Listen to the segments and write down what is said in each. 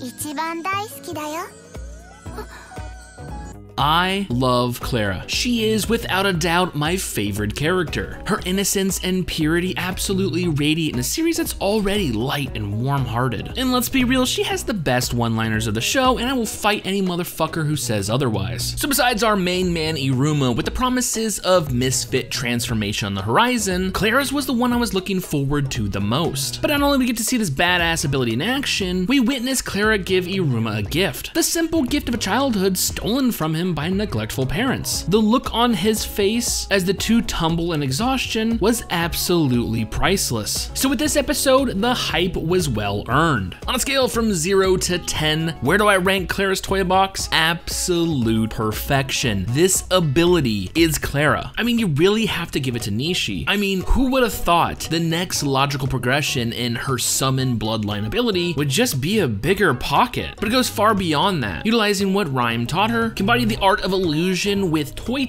一番大好きだよ。 I love Clara. She is, without a doubt, my favorite character. Her innocence and purity absolutely radiate in a series that's already light and warm-hearted. And let's be real, she has the best one-liners of the show, and I will fight any motherfucker who says otherwise. So besides our main man Iruma, with the promises of misfit transformation on the horizon, Clara's was the one I was looking forward to the most. But not only do we get to see this badass ability in action, we witness Clara give Iruma a gift. The simple gift of a childhood stolen from him by neglectful parents. The look on his face as the two tumble in exhaustion was absolutely priceless. So with this episode, the hype was well earned. On a scale from 0 to 10, where do I rank Clara's toy box? Absolute perfection. This ability is Clara. I mean, you really have to give it to Nishi. I mean, who would have thought the next logical progression in her summon bloodline ability would just be a bigger pocket? But it goes far beyond that. Utilizing what Rhyme taught her, combining the art of illusion with Toy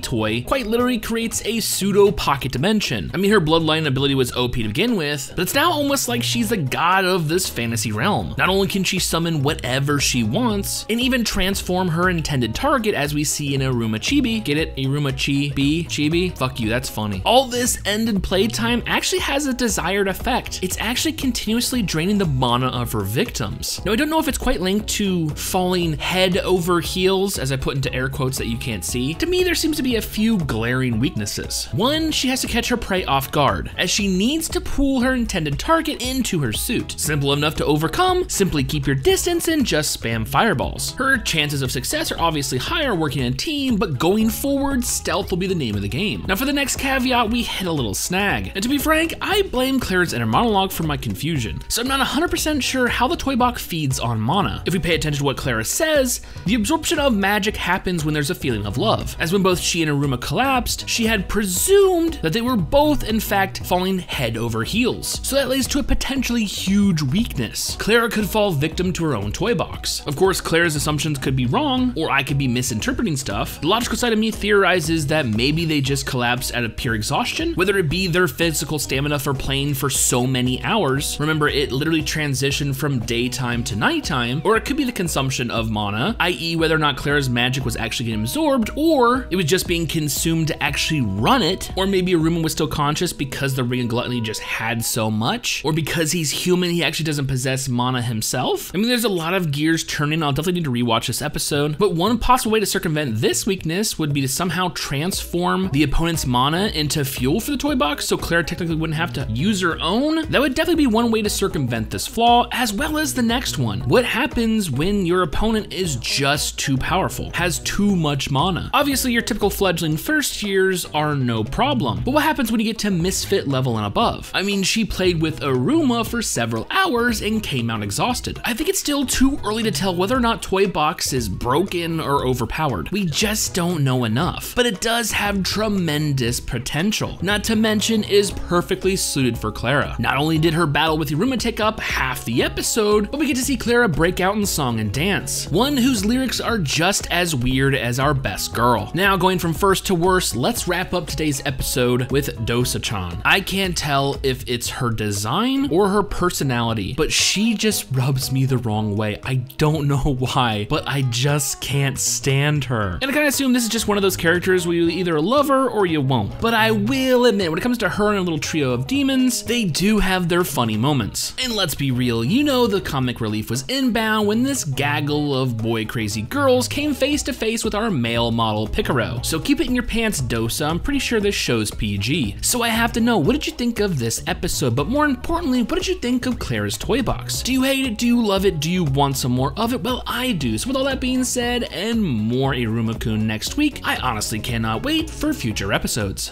quite literally creates a pseudo pocket dimension. I mean, her bloodline ability was OP to begin with, but it's now almost like she's the god of this fantasy realm. Not only can she summon whatever she wants, and even transform her intended target as we see in Iruma Chibi. Get it? Iruma Chibi? Fuck you, that's funny. All this ended playtime actually has a desired effect. It's actually continuously draining the mana of her victims. Now, I don't know if it's quite linked to falling head over heels, as I put into air quotes that you can't see. To me, there seems to be a few glaring weaknesses. One, she has to catch her prey off guard, as she needs to pull her intended target into her suit. Simple enough to overcome, simply keep your distance and just spam fireballs. Her chances of success are obviously higher working in a team, but going forward, stealth will be the name of the game. Now for the next caveat, we hit a little snag. And to be frank, I blame Clara's inner monologue for my confusion. So I'm not 100% sure how the toy box feeds on mana. If we pay attention to what Clara says, the absorption of magic happens when there's a feeling of love. As when both she and Iruma collapsed, she had presumed that they were both in fact falling head over heels. So that leads to a potentially huge weakness. Clara could fall victim to her own toy box. Of course, Clara's assumptions could be wrong, or I could be misinterpreting stuff. The logical side of me theorizes that maybe they just collapsed out of pure exhaustion, whether it be their physical stamina for playing for so many hours. Remember, it literally transitioned from daytime to nighttime, or it could be the consumption of mana, i.e. whether or not Clara's magic was actually getting absorbed, or it was just being consumed to actually run it, or maybe Iruma was still conscious because the Ring of Gluttony just had so much, or because he's human, he actually doesn't possess mana himself. I mean, there's a lot of gears turning. I'll definitely need to rewatch this episode, but one possible way to circumvent this weakness would be to somehow transform the opponent's mana into fuel for the toy box, so Clara technically wouldn't have to use her own. That would definitely be one way to circumvent this flaw, as well as the next one. What happens when your opponent is just too powerful, has too much mana? Obviously, your typical fledgling first years are no problem, but what happens when you get to misfit level and above? I mean, she played with Iruma for several hours and came out exhausted. I think it's still too early to tell whether or not Toy Box is broken or overpowered. We just don't know enough, but it does have tremendous potential. Not to mention, is perfectly suited for Clara. Not only did her battle with Iruma take up half the episode, but we get to see Clara break out in song and dance. One whose lyrics are just as weird as our best girl. Now, going from first to worst, let's wrap up today's episode with Dosa-chan. I can't tell if it's her design or her personality, but she just rubs me the wrong way. I don't know why, but I just can't stand her. And I kind of assume this is just one of those characters where you either love her or you won't. But I will admit, when it comes to her and a little trio of demons, they do have their funny moments. And let's be real, you know the comic relief was inbound when this gaggle of boy crazy girls came face to face with our male model Picaro. So keep it in your pants, Dosa. I'm pretty sure this show's PG. So I have to know, what did you think of this episode? But more importantly, what did you think of Clara's toy box? Do you hate it? Do you love it? Do you want some more of it? Well, I do. So with all that being said, and more Iruma-kun next week, I honestly cannot wait for future episodes.